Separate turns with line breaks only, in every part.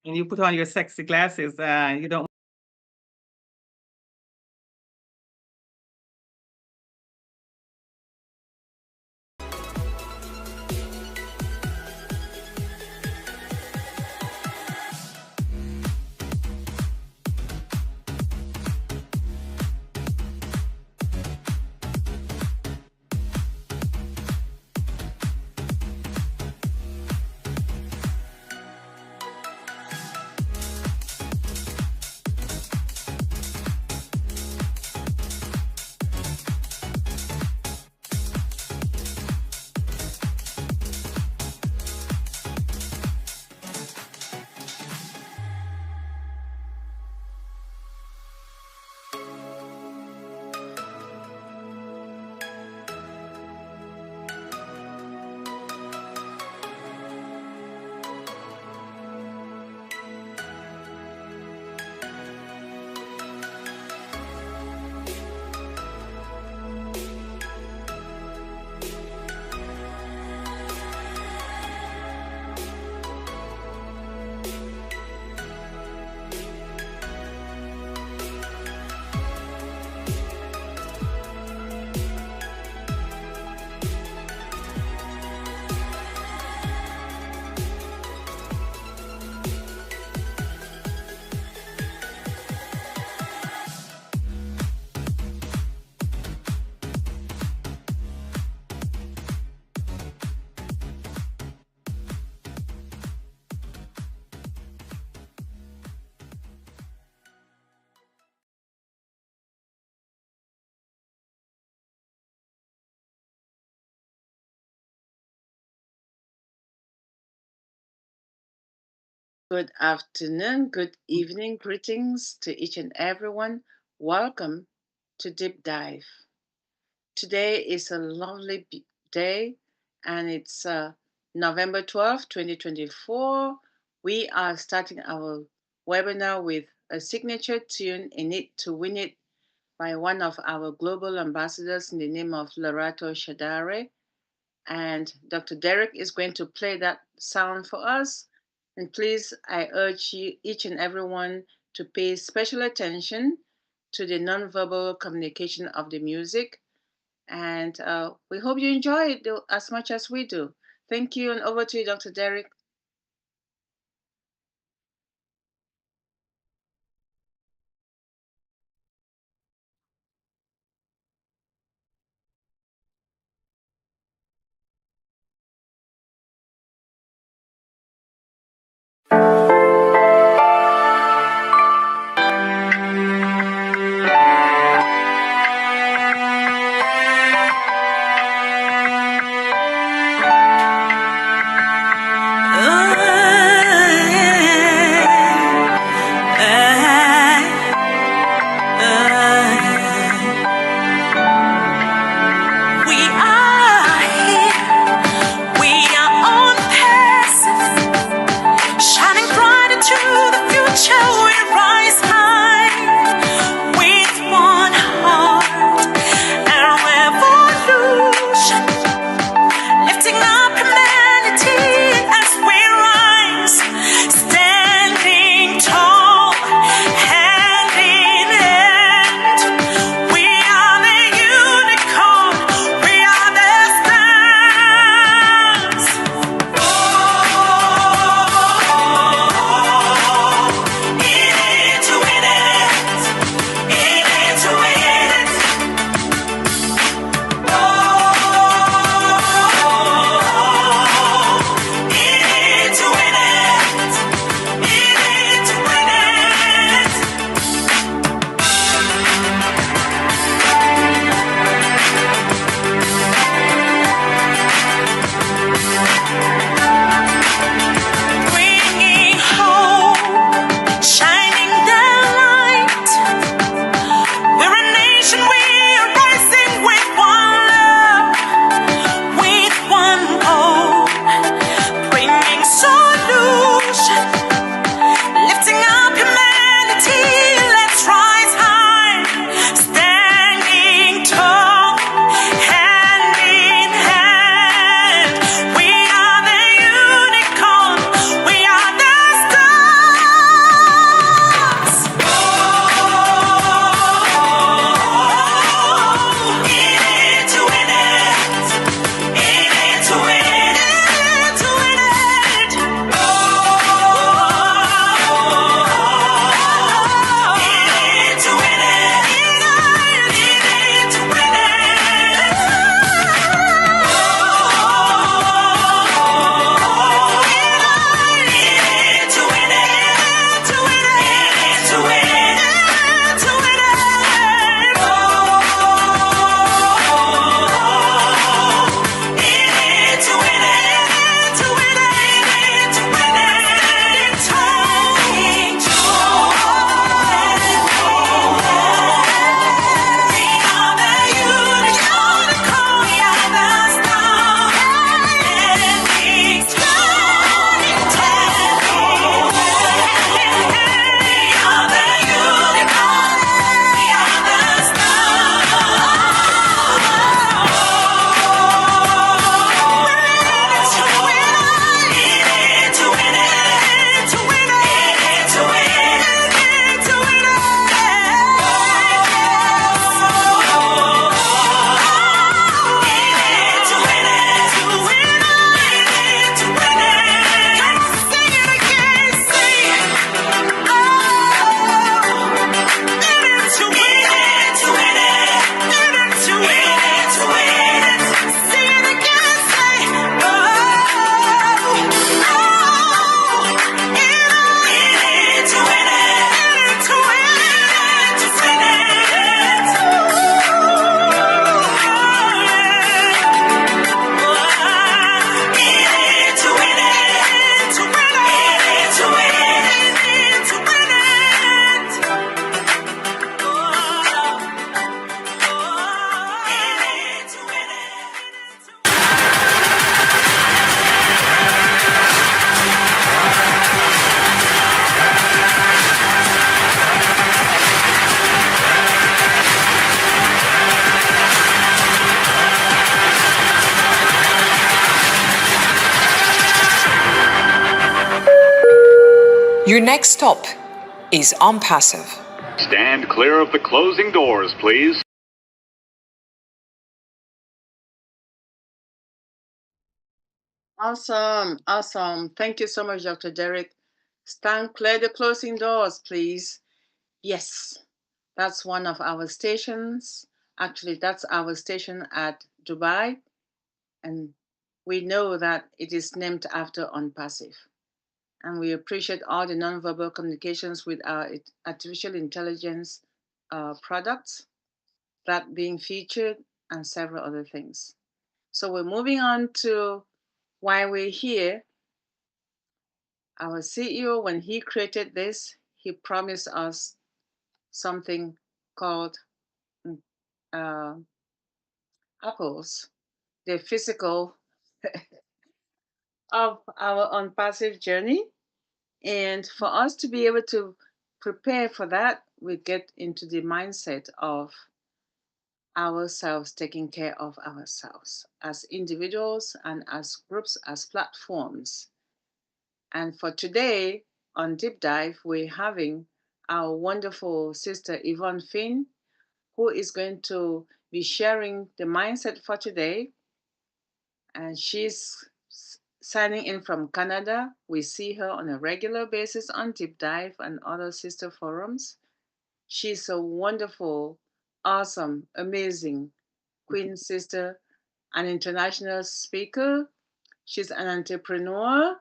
and you put on your sexy glasses, you don't.
Good afternoon, good evening, greetings to each and everyone. Welcome to Deep Dive. Today is a lovely day and it's November 12th, 2024. We are starting our webinar with a signature tune, In It to Win It, by one of our global ambassadors in the name of Larato Shadare. And Dr. Derek is going to play that sound for us. And please, I urge you, each and everyone, to pay special attention to the nonverbal communication of the music. And we hope you enjoy it as much as we do. Thank you, and over to you, Dr. Derek.
Your next stop is on Passive.
Stand clear of the closing doors, please.
Awesome. Awesome. Thank you so much, Dr. Derek. Stand clear the closing doors, please. Yes, that's one of our stations. Actually, that's our station at Dubai. And we know that it is named after OnPassive. And we appreciate all the nonverbal communications with our artificial intelligence products that being featured and several other things. So we're moving on to why we're here. Our CEO, when he created this, he promised us something called uh, apples, the physical of our unpassive journey. And for us to be able to prepare for that, we get into the mindset of ourselves, taking care of ourselves as individuals and as groups, as platforms. And for today on Deep Dive, we're having our wonderful sister Yvonne Finn, who is going to be sharing the mindset for today. And she's signing in from Canada. We see her on a regular basis on Deep Dive and other sister forums. She's a wonderful, awesome, amazing Queen sister, an international speaker. She's an entrepreneur,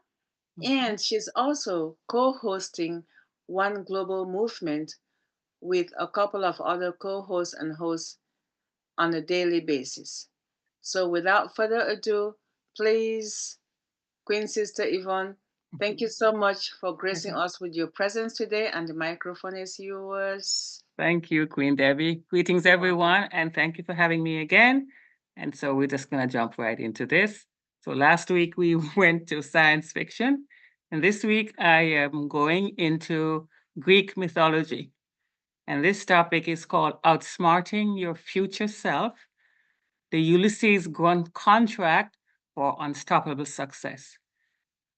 and she's also co hosting One Global Movement with a couple of other co hosts and hosts on a daily basis. So, without further ado, please, Queen Sister Yvonne, thank you so much for gracing us with your presence today, and the microphone is yours.
Thank you, Queen Debbie. Greetings, everyone, and thank you for having me again. And so we're just going to jump right into this. So last week we went to science fiction, and this week I am going into Greek mythology. And this topic is called Outsmarting Your Future Self, the Ulysses Grant Contract for Unstoppable Success.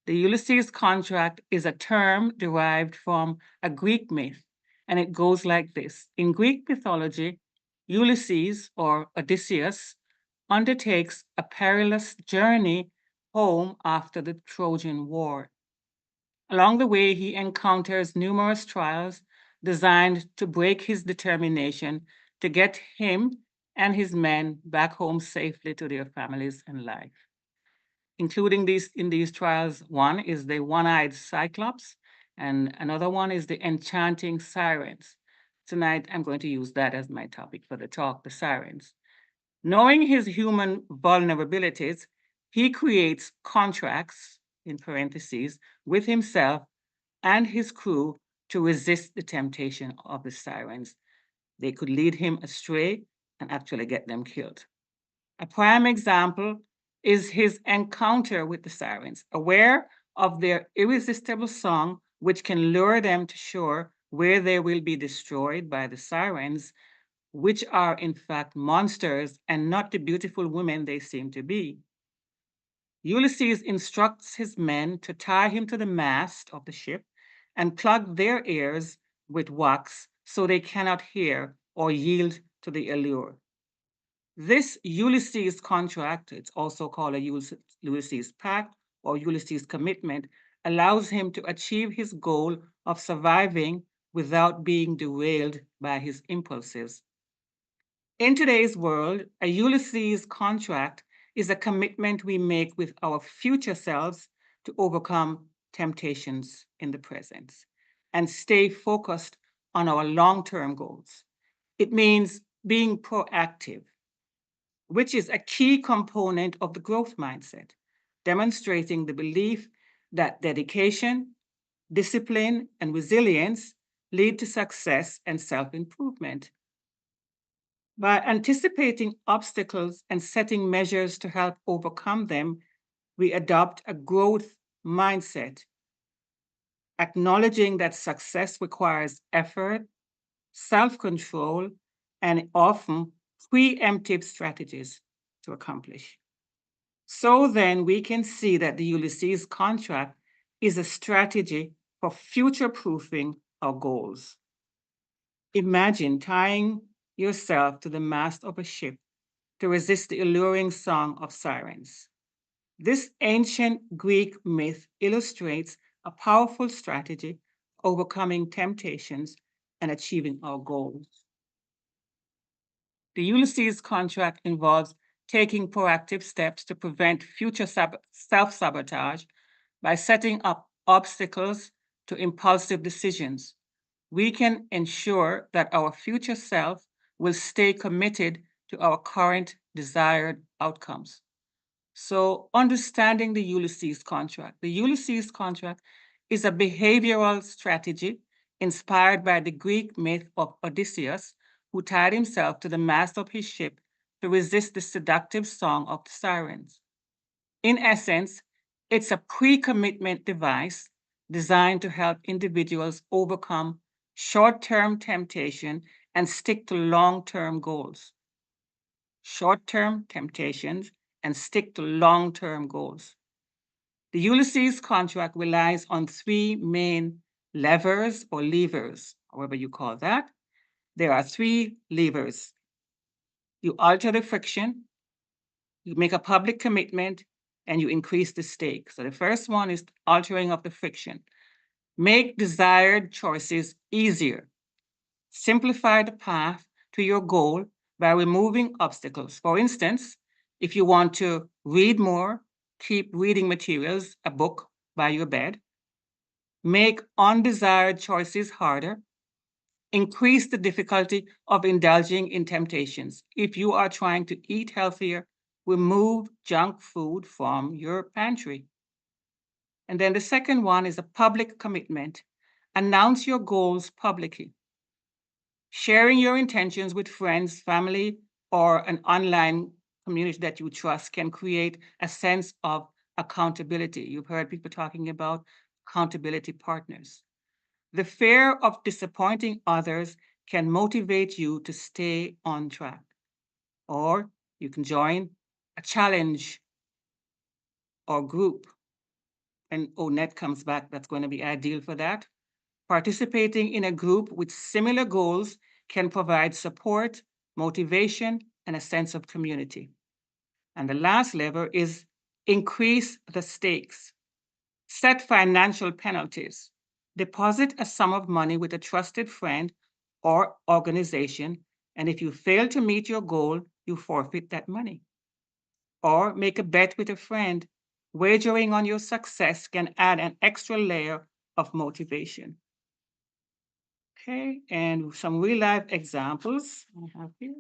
The Ulysses contract is a term derived from a Greek myth, and it goes like this. In Greek mythology, Ulysses, or Odysseus, undertakes a perilous journey home after the Trojan War. Along the way, he encounters numerous trials designed to break his determination to get him and his men back home safely to their families and life. Including these in these trials, one is the one-eyed Cyclops, and another one is the enchanting sirens. Tonight, I'm going to use that as my topic for the talk, the sirens. Knowing his human vulnerabilities, he creates contracts, in parentheses, with himself and his crew to resist the temptation of the sirens. They could lead him astray and actually get them killed. A prime example is his encounter with the sirens, aware of their irresistible song, which can lure them to shore where they will be destroyed by the sirens, which are in fact monsters and not the beautiful women they seem to be. Ulysses instructs his men to tie him to the mast of the ship and plug their ears with wax so they cannot hear or yield to the allure. This Ulysses contract, it's also called a Ulysses pact or Ulysses commitment, allows him to achieve his goal of surviving without being derailed by his impulses. In today's world, a Ulysses contract is a commitment we make with our future selves to overcome temptations in the present and stay focused on our long term goals. It means being proactive, which is a key component of the growth mindset, demonstrating the belief that dedication, discipline, and resilience lead to success and self improvement. By anticipating obstacles and setting measures to help overcome them, we adopt a growth mindset, acknowledging that success requires effort, self control, and often preemptive strategies to accomplish. So then we can see that the Ulysses contract is a strategy for future-proofing our goals. Imagine tying yourself to the mast of a ship to resist the alluring song of sirens. This ancient Greek myth illustrates a powerful strategy overcoming temptations and achieving our goals. The Ulysses contract involves taking proactive steps to prevent future self-sabotage by setting up obstacles to impulsive decisions. We can ensure that our future self will stay committed to our current desired outcomes. So, understanding the Ulysses contract. The Ulysses contract is a behavioral strategy inspired by the Greek myth of Odysseus, who tied himself to the mast of his ship to resist the seductive song of the sirens. In essence, it's a pre-commitment device designed to help individuals overcome short-term temptation and stick to long-term goals. Short-term temptations and stick to long-term goals. The Ulysses contract relies on three main levers or levers, however you call that. There are three levers. You alter the friction, you make a public commitment, and you increase the stake. So the first one is altering of the friction. Make desired choices easier. Simplify the path to your goal by removing obstacles. For instance, if you want to read more, keep reading materials, a book by your bed. Make undesired choices harder. Increase the difficulty of indulging in temptations. If you are trying to eat healthier, remove junk food from your pantry. And then the second one is a public commitment. Announce your goals publicly. Sharing your intentions with friends, family, or an online community that you trust can create a sense of accountability. You've heard people talking about accountability partners. The fear of disappointing others can motivate you to stay on track. Or you can join a challenge or group. And ONET comes back, that's going to be ideal for that. Participating in a group with similar goals can provide support, motivation, and a sense of community. And the last lever is increase the stakes. Set financial penalties. Deposit a sum of money with a trusted friend or organization, and if you fail to meet your goal, you forfeit that money. Or make a bet with a friend. Wagering on your success can add an extra layer of motivation. Okay, and some real life examples I have here.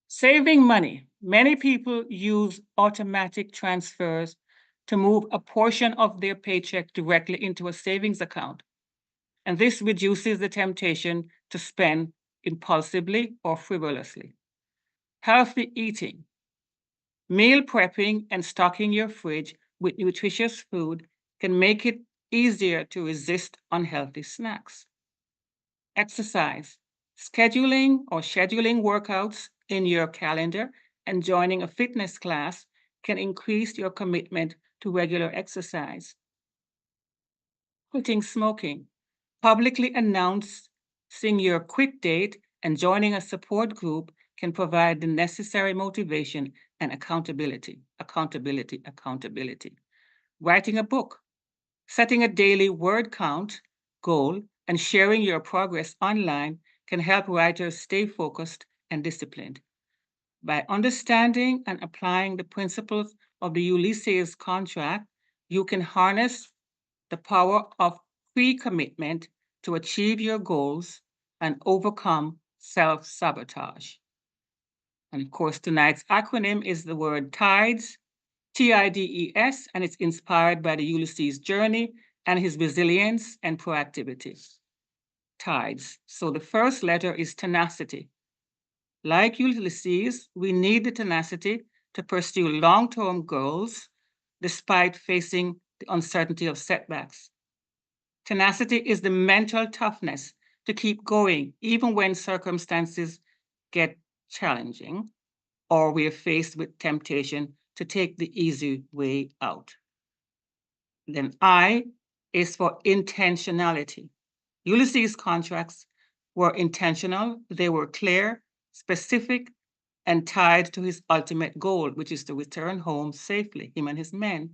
Saving money. Many people use automatic transfers to move a portion of their paycheck directly into a savings account. And this reduces the temptation to spend impulsively or frivolously. Healthy eating. Meal prepping and stocking your fridge with nutritious food can make it easier to resist unhealthy snacks. Exercise. Scheduling workouts in your calendar and joining a fitness class can increase your commitment to regular exercise. Quitting smoking. Publicly announcing your quit date and joining a support group can provide the necessary motivation and accountability. Writing a book. Setting a daily word count goal and sharing your progress online can help writers stay focused and disciplined. By understanding and applying the principles of the Ulysses contract, you can harness the power of pre-commitment to achieve your goals and overcome self-sabotage. And of course, tonight's acronym is the word TIDES, TIDES, and it's inspired by the Ulysses journey and his resilience and proactivity. TIDES. So the first letter is tenacity. Like Ulysses, we need the tenacity to pursue long-term goals despite facing the uncertainty of setbacks. Tenacity is the mental toughness to keep going even when circumstances get challenging or we are faced with temptation to take the easy way out. Then I is for intentionality. Ulysses' contracts were intentional, they were clear, specific, and tied to his ultimate goal, which is to return home safely, him and his men.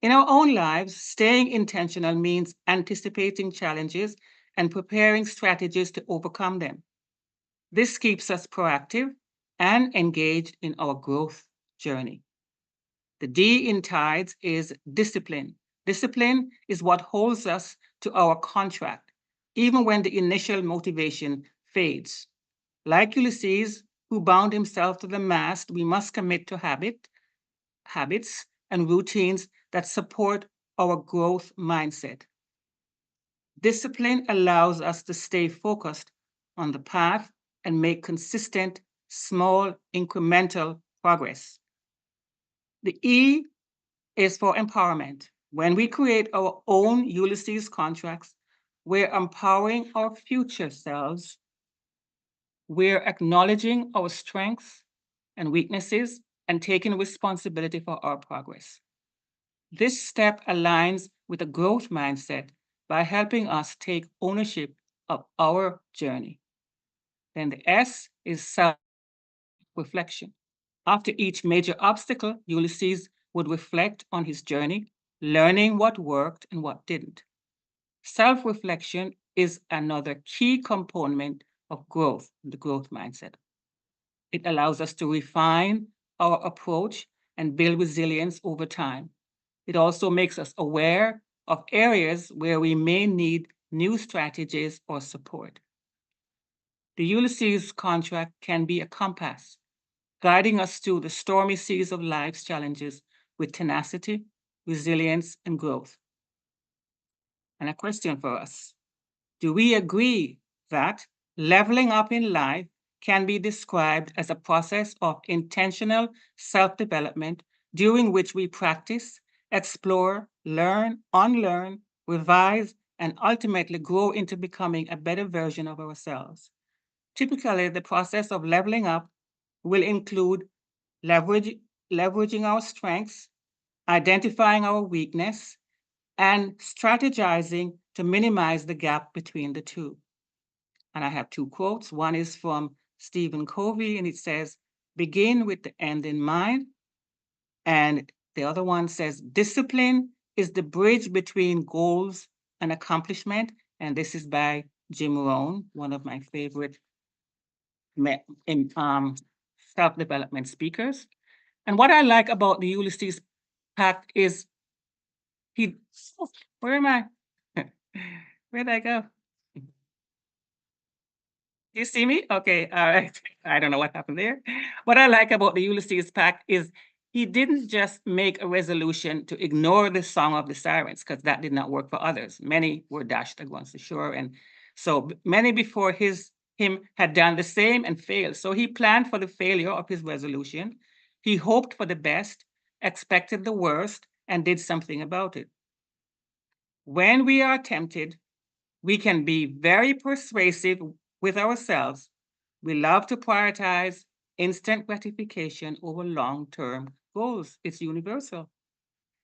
In our own lives, staying intentional means anticipating challenges and preparing strategies to overcome them. This keeps us proactive and engaged in our growth journey. The D in tides is discipline. Discipline is what holds us to our contract, even when the initial motivation fades. Like Ulysses, who bound himself to the mast, we must commit to habits and routines that support our growth mindset. Discipline allows us to stay focused on the path and make consistent, small, incremental progress. The E is for empowerment. When we create our own Ulysses contracts, we're empowering our future selves. We're acknowledging our strengths and weaknesses and taking responsibility for our progress. This step aligns with a growth mindset by helping us take ownership of our journey. Then the S is self reflection. After each major obstacle, Ulysses would reflect on his journey, learning what worked and what didn't. Self reflection is another key component of growth, the growth mindset. It allows us to refine our approach and build resilience over time. It also makes us aware of areas where we may need new strategies or support. The Ulysses contract can be a compass, guiding us through the stormy seas of life's challenges with tenacity, resilience, and growth. And a question for us: do we agree that leveling up in life can be described as a process of intentional self development during which we practice, explore, learn, unlearn, revise, and ultimately grow into becoming a better version of ourselves? Typically, the process of leveling up will include leverage, leveraging our strengths, identifying our weakness, and strategizing to minimize the gap between the two. And I have two quotes. One is from Stephen Covey, and it says, begin with the end in mind. And the other one says, discipline is the bridge between goals and accomplishment. And this is by Jim Rohn, one of my favorite self-development speakers. And what I like about the Ulysses Pact is he, oh, where am I? Where'd I go? You see me? Okay, all right. I don't know what happened there. What I like about the Ulysses Pact is he didn't just make a resolution to ignore the Song of the Sirens, because that did not work for others. Many were dashed against the shore, and so many before him had done the same and failed. So he planned for the failure of his resolution. He hoped for the best, expected the worst, and did something about it. When we are tempted, we can be very persuasive with ourselves. We love to prioritize instant gratification over long-term goals. It's universal.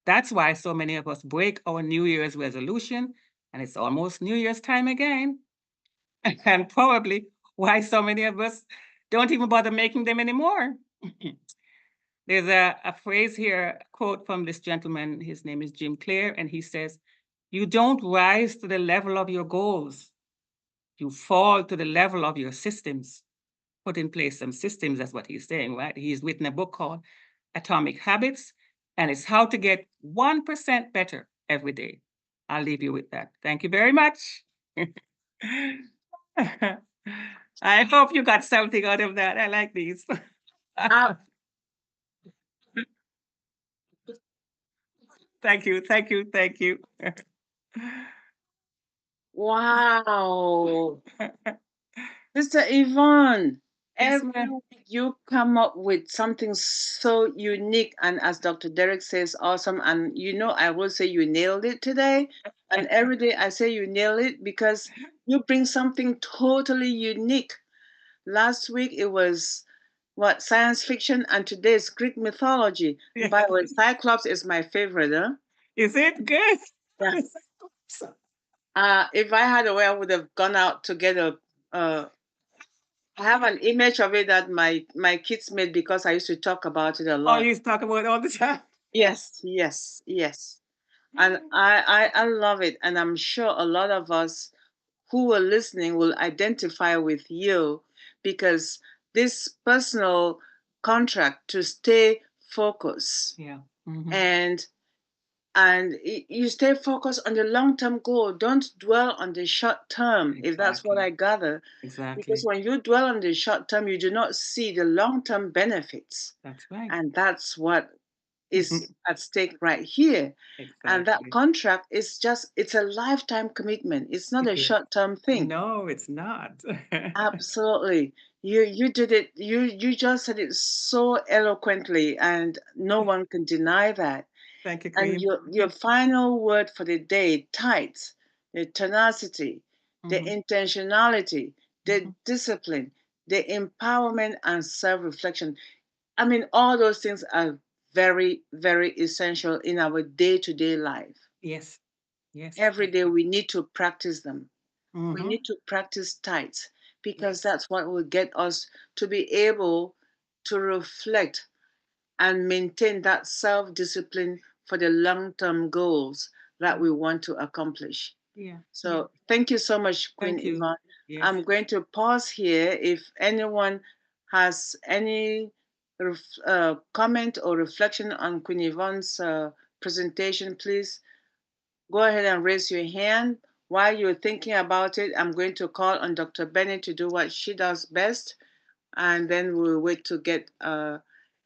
That's why so many of us break our New Year's resolution, and it's almost New Year's time again. And probably why so many of us don't even bother making them anymore. There's a phrase here, a quote from this gentleman. His name is Jim Clare, and he says, you don't rise to the level of your goals. You fall to the level of your systems. Put in place some systems, that's what he's saying, right? He's written a book called Atomic Habits, and it's how to get 1% better every day. I'll leave you with that. Thank you very much. I hope you got something out of that. I like these.
Uh,
Thank you, thank you, thank you.
wow. Mr. Yvonne,
Yes,
every
ma'am.
week you come up with something so unique and, as Dr. Derek says, awesome. And I will say you nailed it today. And every day I say you nail it because you bring something totally unique. Last week it was what, science fiction, and today is Greek mythology. And by the way, Cyclops is my favorite, huh?
Is it good?
Yeah. If I had a way, I would have gone out to get I have an image of it that my kids made because I used to talk about it a
Oh,
lot.
you used to talk about it all the time.
Yes, yes, yes. And I love it. And I'm sure a lot of us who are listening will identify with you because this personal contract to stay focused
Yeah. Mhm.
and you stay focused on the long-term goal. Don't dwell on the short term, if that's what I gather.
Exactly.
Because when you dwell on the short term, you do not see the long-term benefits.
That's right.
And that's what is at stake right here. And that
Exactly.
contract is it's a lifetime commitment. It's not
It
a
is.
short-term thing.
No, it's not.
Absolutely. You did it. You just said it so eloquently, and no one can deny that.
Thank you,
And
Queen.
your final word for the day, tight, the tenacity, the
Mhm.
intentionality, the
Mhm.
discipline, the empowerment and self-reflection. I mean, all those things are very, very essential in our day-to-day life.
Yes. Yes.
Every day we need to practice them. We
Mhm.
need to practice tight because
Yes.
that's what will get us to be able to reflect and maintain that self-discipline for the long-term goals that we want to accomplish.
Yeah.
So thank you so much, Queen
Thank you.
Yvonne.
Yes.
I'm going to pause here. If anyone has any comment or reflection on Queen Yvonne's presentation, please go ahead and raise your hand. While you're thinking about it, I'm going to call on DrBenny to do what she does best, and then we'll wait to get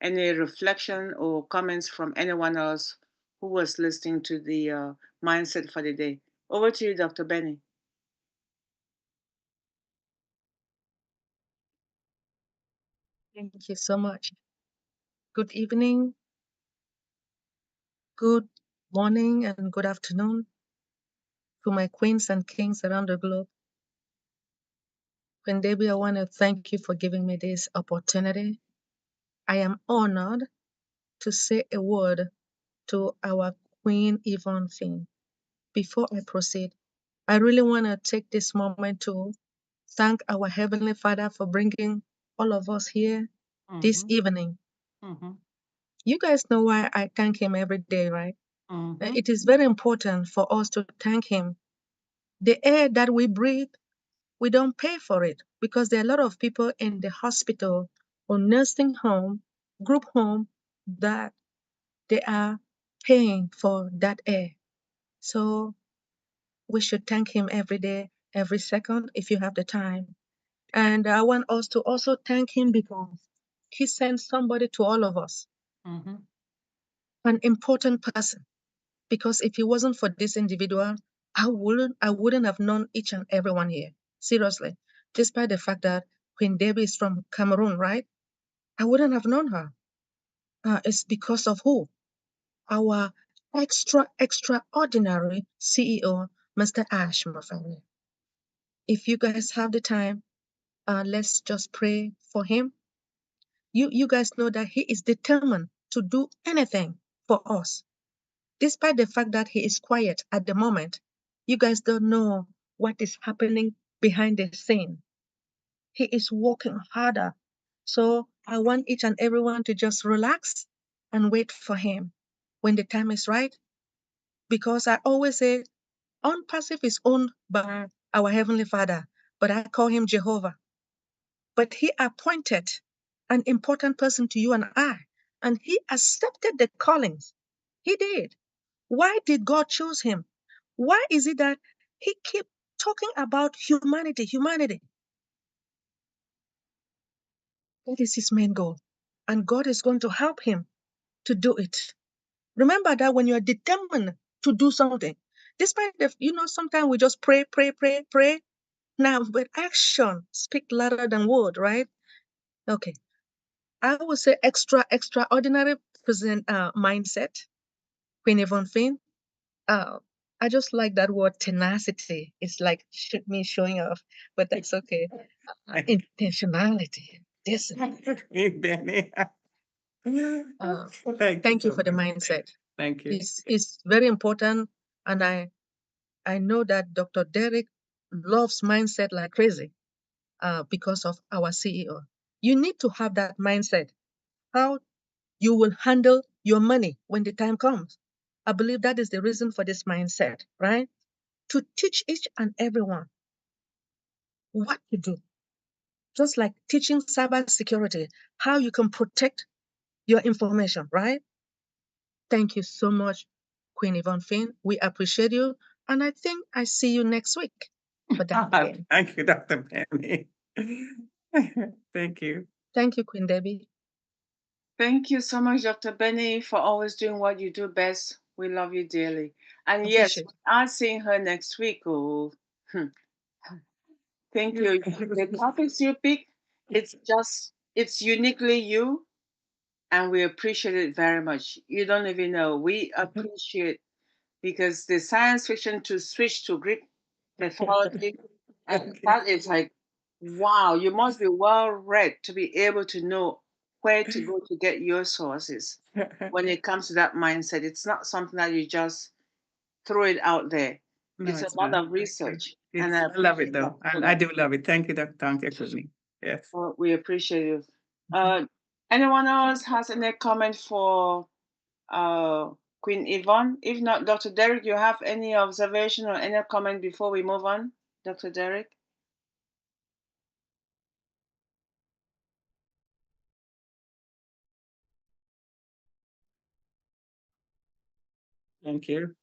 any reflection or comments from anyone else who was listening to the mindset for the day. Over to you, DrBenny.
Thank you so much. Good evening, good morning, and good afternoon to my queens and kings around the globe. Queen Debbie, I want to thank you for giving me this opportunity. I am honored to say a word to our Queen Yvonne Finn. Before I proceed, I really want to take this moment to thank our Heavenly Father for bringing all of us here this evening. You guys know why I thank Him every day, right? It is very important for us to thank Him. The air that we breathe, we don't pay for it because there are a lot of people in the hospital or nursing home, group home, that they are paying for that air. So we should thank Him every day, every second, if you have the time. And I want us to also thank Him because He sent somebody to all of us, an important person. Because if it wasn't for this individual, I wouldn't have known each and everyone here. Seriously. Despite the fact that Queen Debbie is from Cameroon, right? I wouldn't have known her. It's because of who? Our extraordinary CEO, Mr. Ash Mafari. If you guys have the time, let's just pray for him. You guys know that he is determined to do anything for us. Despite the fact that he is quiet at the moment, you guys don't know what is happening behind the scene. He is working harder. So I want each and everyone to just relax and wait for him when the time is right. Because I always say, Unpassive is owned by our Heavenly Father, but I call him Jehovah. But he appointed an important person to you and I, and he accepted the callings. He did. Why did God choose him? Why is it that he keep talking about humanity, humanity? That is his main goal. And God is going to help him to do it. Remember that when you are determined to do something, despite the, sometimes we just pray, pray, pray, pray. Now, but action speak louder than word, right? Okay. I would say extraordinary mindset. Queen Yvonne Finn. I just like that word tenacity. It's like me showing off, but that's okay. Intentionality.
Benny.
Thank you
so
for the
much.
mindset.
Thank you.
It's very important, and I know that Dr. Derek loves mindset like crazy because of our CEO. You need to have that mindset, how you will handle your money when the time comes. I believe that is the reason for this mindset, right? To teach each and everyone what to do. Just like teaching cybersecurity, how you can protect your information, right? Thank you so much, Queen Yvonne Finn. We appreciate you. And I think I see you next week for that again.
Thank you, Dr. Benny. Thank you.
Thank you, Queen Debbie.
Thank you so much, Dr. Benny, for always doing what you do best. We love you dearly. And yes,
Appreciate
we are seeing her next week. Oh, thank you. The topics you pick, it's uniquely you, and we appreciate it very much. You don't even know. We appreciate because the science fiction to switch to Greek mythology, and that is like, wow, you must be well read to be able to know where to go to get your sources when it comes to that mindset. It's not something that you just throw it out there.
No,
It's a
it's
lot
not.
of research.
It's,
And
I love it
appreciate
though.
that so
I do
much.
love it. Thank you, Dr. Queen. Yes.
Well, we appreciate you. Anyone else has any comment for uh, Queen Yvonne? If not, Dr. Derek, you have any observation or any comment before we move on? Dr. Derek?
Thank you.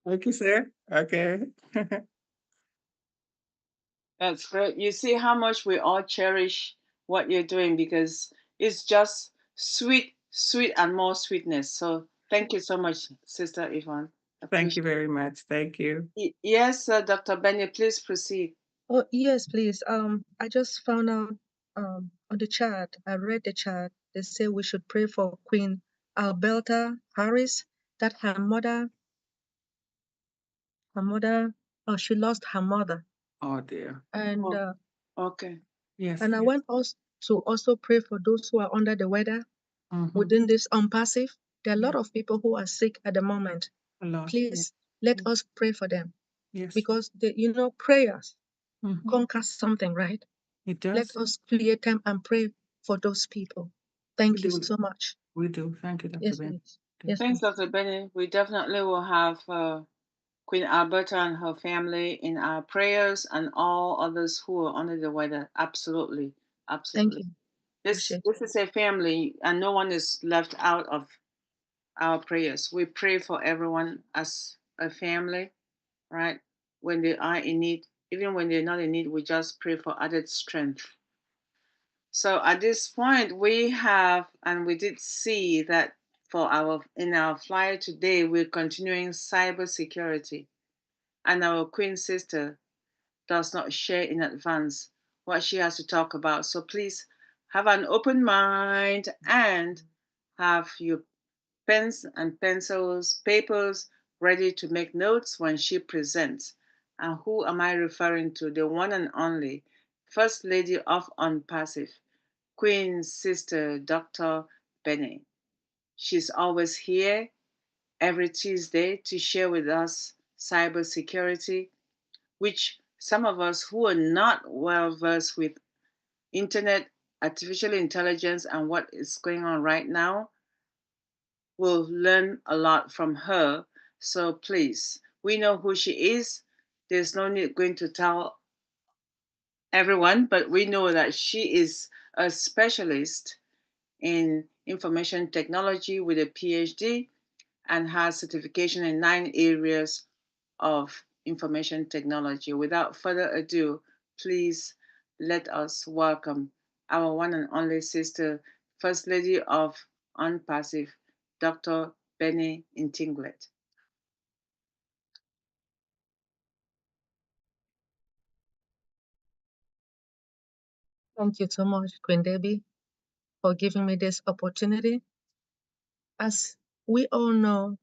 Thank you, sir. Okay.
That's great. You see how much we all cherish what you're doing because it's just sweet, sweet, and more sweetness. So thank you so much, Sister Yvonne.
Thank you
Appreciate
very much. Thank you.
it. Yes, Dr. Benny, please proceed.
Oh, yes, please. I just found out on the chat, I read the chat. They say we should pray for Queen Alberta Harris, that oh, she lost her mother.
Oh dear.
And
Oh, okay.
Yes.
I want us to also pray for those who are under the weather within this unpassive. There are a lot of people who are sick at the moment.
A lot.
Please let us pray for them
Yes.
because prayers
Mhm.
conquer something, right?
It does.
Let us create time and pray for those people. Thank you
do.
so much.
We do. Thank you, Dr.
Yes,
Ben.
please. Yes,
Thanks,
please.
Dr. Benny. We definitely will have Queen Alberta and her family in our prayers and all others who are under the weather. Absolutely.
Thank
Absolutely.
you.
This
Appreciate
this is a family and no one is left out of our prayers. We pray for everyone as a family, right? When they are in need, even when they're not in need, we just pray for added strength. So at this point, we have, and we did see that for our in our flyer today, we're continuing cybersecurity, and our Queen sister does not share in advance what she has to talk about. So please have an open mind and have your pens and pencils, papers ready to make notes when she presents. And who am I referring to? The one and only First Lady of Unpassive, Queen Sister Dr. Benny. She's always here every Tuesday to share with us cybersecurity, which some of us who are not well versed with internet, artificial intelligence, and what is going on right now will learn a lot from her. So please, we know who she is. There's no need going to tell everyone, but we know that she is a specialist in information technology with a PhD and has certification in 9 areas of information technology. Without further ado, please let us welcome our one and only sister, First Lady of Unpassive, Dr. Benny Intinglet.
Thank you so much, Queen Debbie, for giving me this opportunity. As we all know,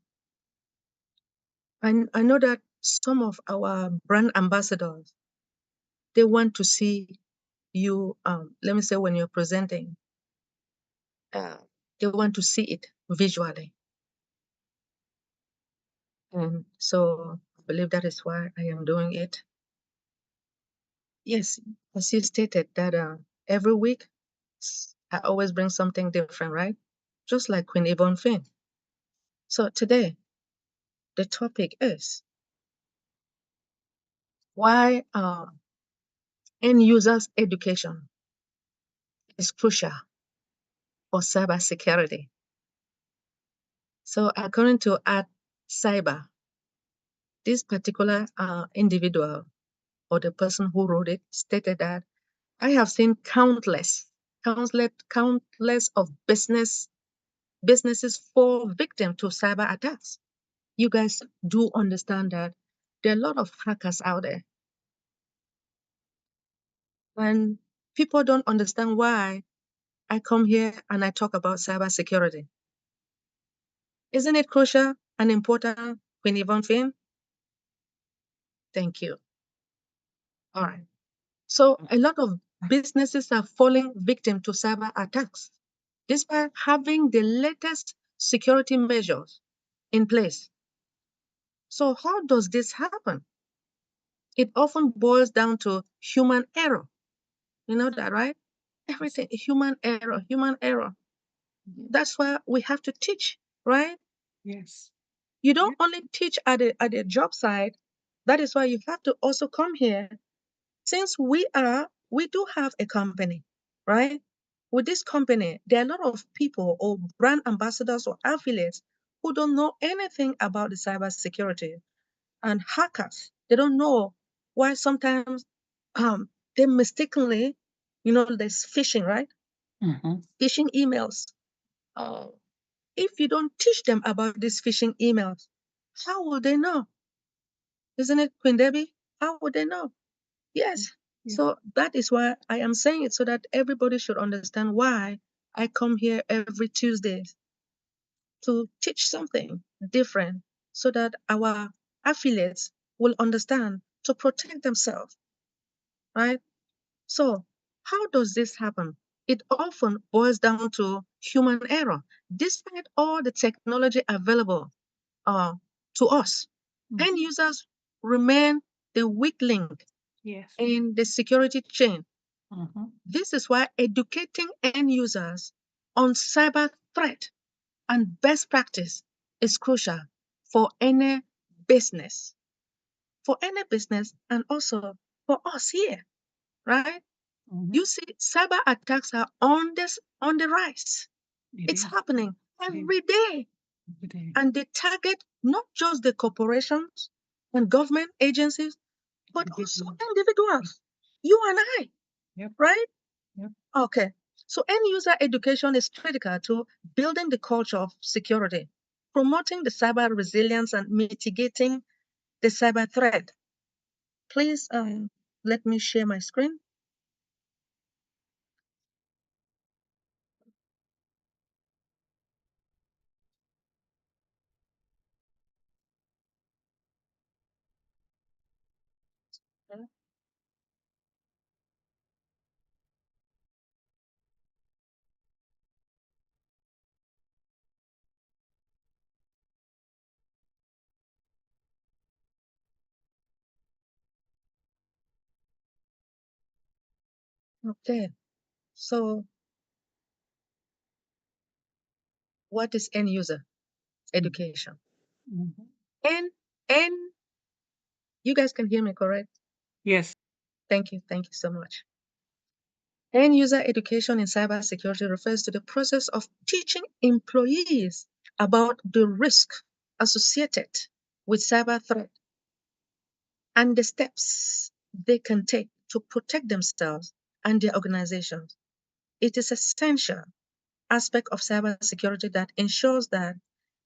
I know that some of our brand ambassadors, they want to see you, let me say when you're presenting, they want to see it visually. And so I believe that is why I am doing it. Yes, as you stated that every week I always bring something different, right? Just like Queen Yvonne Finn. So today, the topic is why end users education is crucial for cybersecurity. So according to @cyber, this particular individual or the person who wrote it stated that I have seen countless of businesses fall victim to cyber attacks. You guys do understand that there are a lot of hackers out there. And people don't understand why I come here and I talk about cybersecurity. Isn't it crucial and important, Queen Yvonne Finn? Thank you. All right. So a lot of businesses are falling victim to cyber attacks, despite having the latest security measures in place. So how does this happen? It often boils down to human error. You know that, right? Everything, human error. That's why we have to teach, right?
Yes.
You don't only teach at a job site. That is why you have to also come here. Since we do have a company, right? With this company, there are a lot of people or brand ambassadors or affiliates who don't know anything about the cybersecurity. And hackers, they don't know why sometimes they mistakenly, there's phishing, right?
Mm-hmm.
Phishing emails. If you don't teach them about these phishing emails, how will they know? Isn't it, Queen Debbie? How would they know? Yes.
Yeah.
So that is why I am saying it, so that everybody should understand why I come here every Tuesday to teach something different, so that our affiliates will understand to protect themselves, right? So how does this happen? It often boils down to human error. Despite all the technology available to us, end users remain the weak link
Yes.
in the security chain.
Mm-hmm.
This is why educating end users on cyber threat and best practice is crucial for any business, and also for us here, right?
Mm-hmm.
You see, cyber attacks are on the rise. It's
is.
happening every day,
Every day.
and they target not just the corporations and government agencies, but also individuals, you and I,
Yep.
right?
Yep.
Okay. So end user education is critical to building the culture of security, promoting the cyber resilience and mitigating the cyber threat. Please let me share my screen. Okay. So what is end user education?
Mm-hmm.
And you guys can hear me, correct?
Yes.
Thank you so much. End user education in cybersecurity refers to the process of teaching employees about the risk associated with cyber threat and the steps they can take to protect themselves and their organizations. It is essential aspect of cybersecurity that ensures that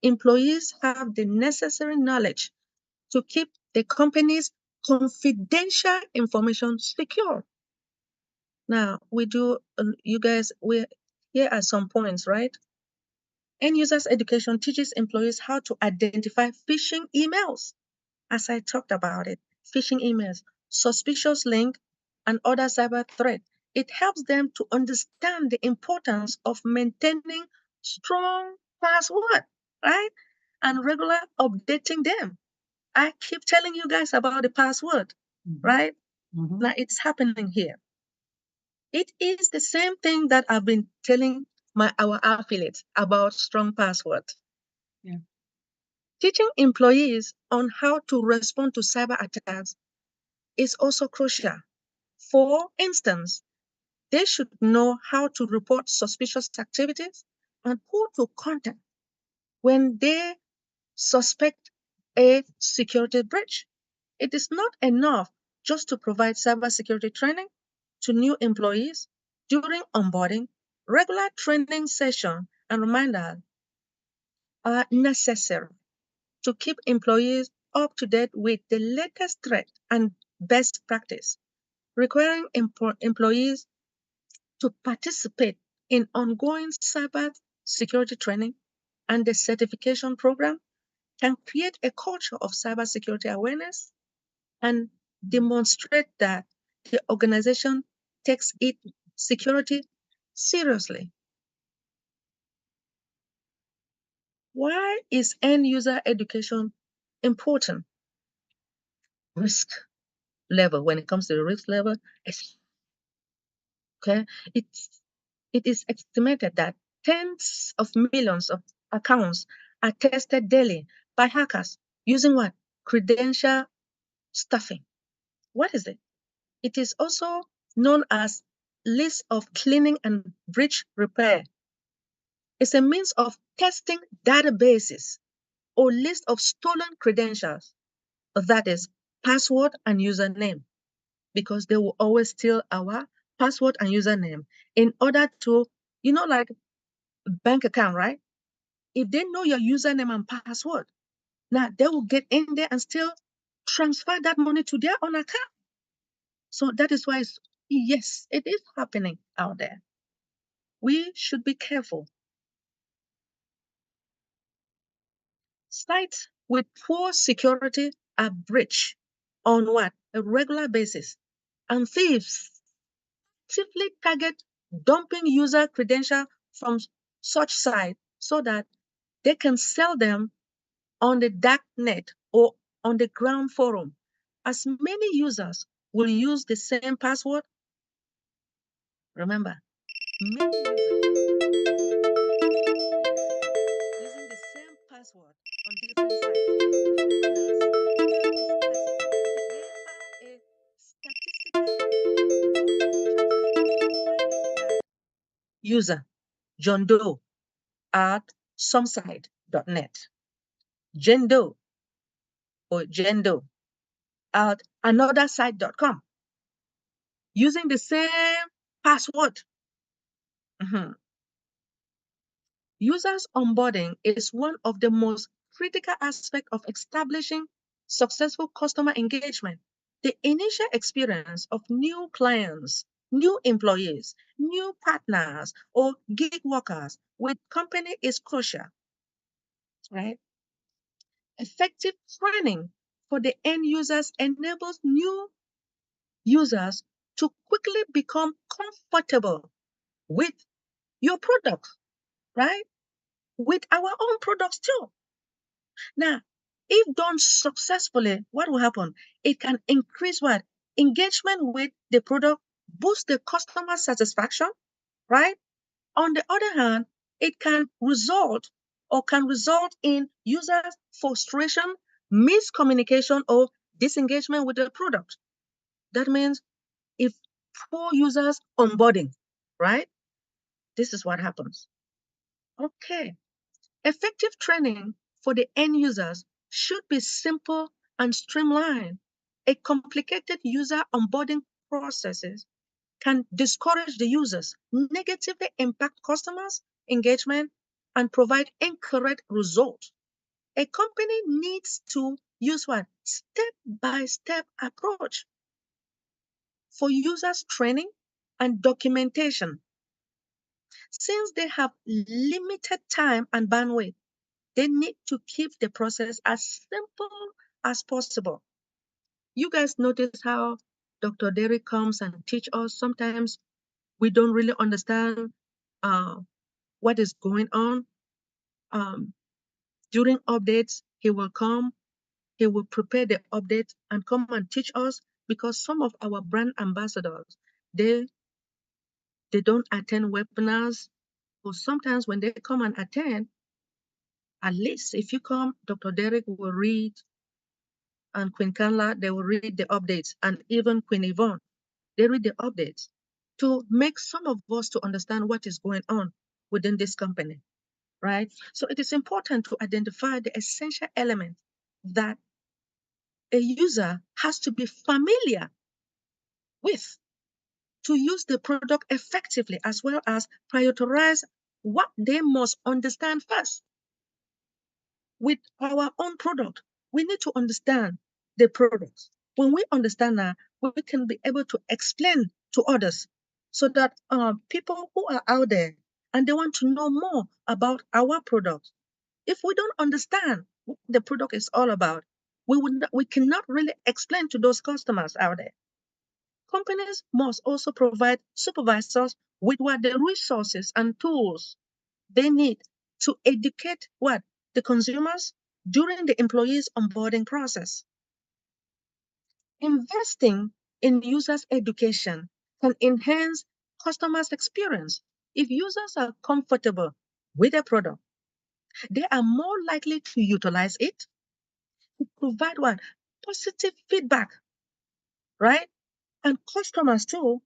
employees have the necessary knowledge to keep the company's confidential information secure. Now, here are some points, right? End users education teaches employees how to identify phishing emails, as I talked about it, phishing emails, suspicious link, and other cyber threat. It helps them to understand the importance of maintaining strong password, right? And regular updating them. I keep telling you guys about the password, right? Now it's happening here. It is the same thing that I've been telling our affiliates about strong password.
Yeah.
Teaching employees on how to respond to cyber attacks is also crucial. For instance, they should know how to report suspicious activities and who to contact when they suspect a security breach. It is not enough just to provide cybersecurity training to new employees during onboarding. Regular training sessions and reminders are necessary to keep employees up to date with the latest threat and best practice, requiring employees to participate in ongoing cyber security training and the certification program can create a culture of cybersecurity awareness and demonstrate that the organization takes its security seriously. Why is end user education important? Risk level, when it comes to the risk level, okay, it is estimated that tens of millions of accounts are tested daily by hackers using what? Credential stuffing. What is it? It is also known as list of cleaning and breach repair. It's a means of testing databases or list of stolen credentials, that is password and username, because they will always steal our password and username in order to, like bank account, right? If they know your username and password, now they will get in there and still transfer that money to their own account. So that is why yes, it is happening out there. We should be careful. Sites with poor security are breached on what? A regular basis. And thieves actively target dumping user credentials from such sites so that they can sell them on the dark net or on the ground forum. As many users will use the same password, remember, many users using the same password on different sites. User John Doe at somesite.net, Jane Doe or Jane Doe at anothersite.com using the same password. Users onboarding is one of the most critical aspects of establishing successful customer engagement. The initial experience of new clients, new employees, new partners, or gig workers with company is crucial, right? Effective training for the end users enables new users to quickly become comfortable with your product, right? With our own products too. Now, if done successfully, what will happen? It can increase what? Engagement with the product, boost the customer satisfaction, right? On the other hand, it can result in users frustration, miscommunication, or disengagement with the product. That means if poor users onboarding, right? This is what happens. Okay. Effective training for the end users should be simple and streamlined. A complicated user onboarding processes can discourage the users, negatively impact customers' engagement, and provide incorrect results. A company needs to use what? Step-by-step approach for users training and documentation. Since they have limited time and bandwidth, they need to keep the process as simple as possible. You guys notice how Dr. Derek comes and teach us. Sometimes we don't really understand what is going on. During updates, he will come, he will prepare the update and come and teach us, because some of our brand ambassadors, they don't attend webinars, or sometimes when they come and attend, at least if you come, Dr. Derek will read, and Queen Kanla, they will read the updates, and even Queen Yvonne, they read the updates to make some of us to understand what is going on within this company, right? So it is important to identify the essential elements that a user has to be familiar with to use the product effectively, as well as prioritize what they must understand first. With our own product, we need to understand the products. When we understand that, we can be able to explain to others, so that people who are out there and they want to know more about our product, if we don't understand what the product is all about, we cannot really explain to those customers out there. Companies must also provide supervisors with what the resources and tools they need to educate what the consumers during the employees onboarding process. Investing in users' education can enhance customers' experience. If users are comfortable with a product, they are more likely to utilize it, to provide what positive feedback, right? And customers too,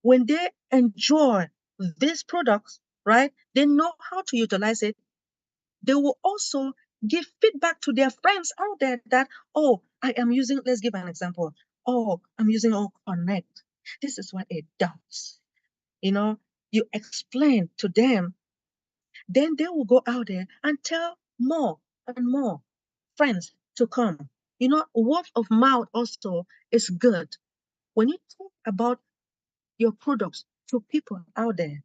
when they enjoy these products, right, they know how to utilize it. They will also give feedback to their friends out there that, oh, I am using, let's give an example. Oh, I'm using Oh Connect. This is what it does. You explain to them, then they will go out there and tell more and more friends to come. Word of mouth also is good. When you talk about your products to people out there,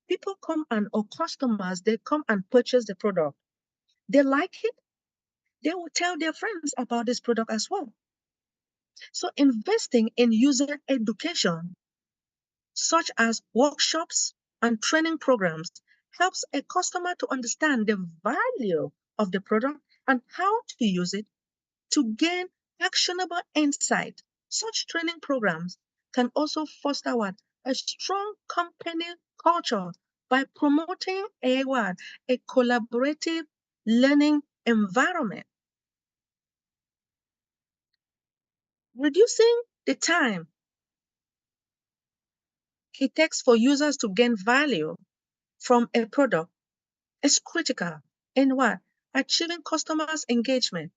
people come or customers, they come and purchase the product. They like it, they will tell their friends about this product as well. So investing in user education, such as workshops and training programs, helps a customer to understand the value of the product and how to use it to gain actionable insight. Such training programs can also foster what? A strong company culture by promoting a what? A collaborative learning environment. Reducing the time it takes for users to gain value from a product is critical in what? Achieving customers' engagement.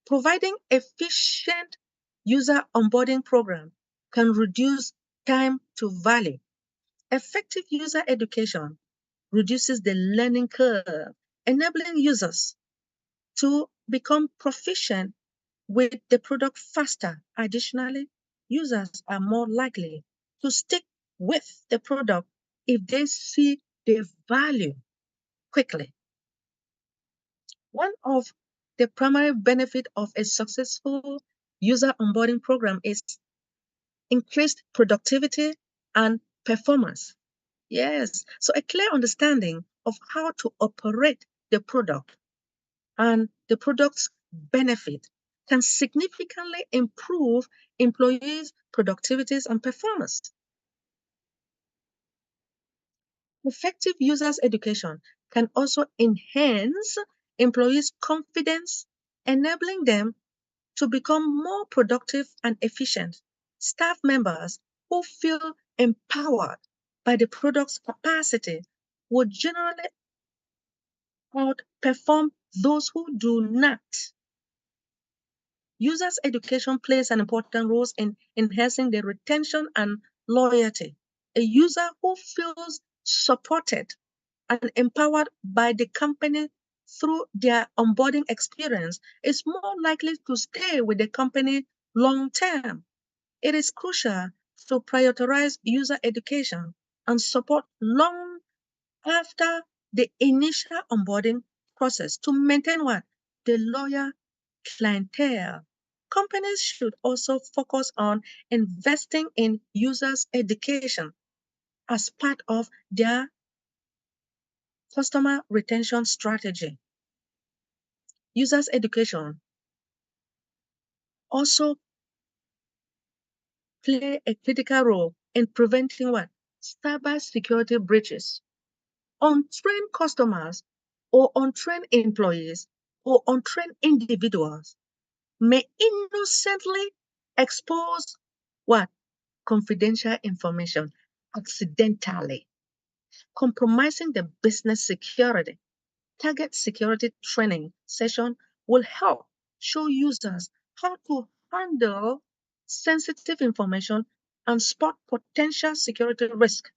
Providing efficient user onboarding program can reduce time to value. Effective user education reduces the learning curve, enabling users to become proficient with the product faster. Additionally, users are more likely to stick with the product if they see the value quickly. One of the primary benefits of a successful user onboarding program is increased productivity and performance. Yes, so a clear understanding of how to operate the product and the product's benefit can significantly improve employees' productivities and performance. Effective users education can also enhance employees' confidence, enabling them to become more productive and efficient. Staff members who feel empowered by the product's capacity would generally outperform those who do not. Users education plays an important role in enhancing the retention and loyalty. A user who feels supported and empowered by the company through their onboarding experience is more likely to stay with the company long term. It is crucial to prioritize user education and support long after the initial onboarding process to maintain what? The loyal clientele. Companies should also focus on investing in users' education as part of their customer retention strategy. Users education also play a critical role in preventing what? Cybersecurity breaches. Untrained customers or untrained employees or untrained individuals may innocently expose what? Confidential information accidentally, compromising the business security. Target security training session will help show users how to handle sensitive information and spot potential security risk.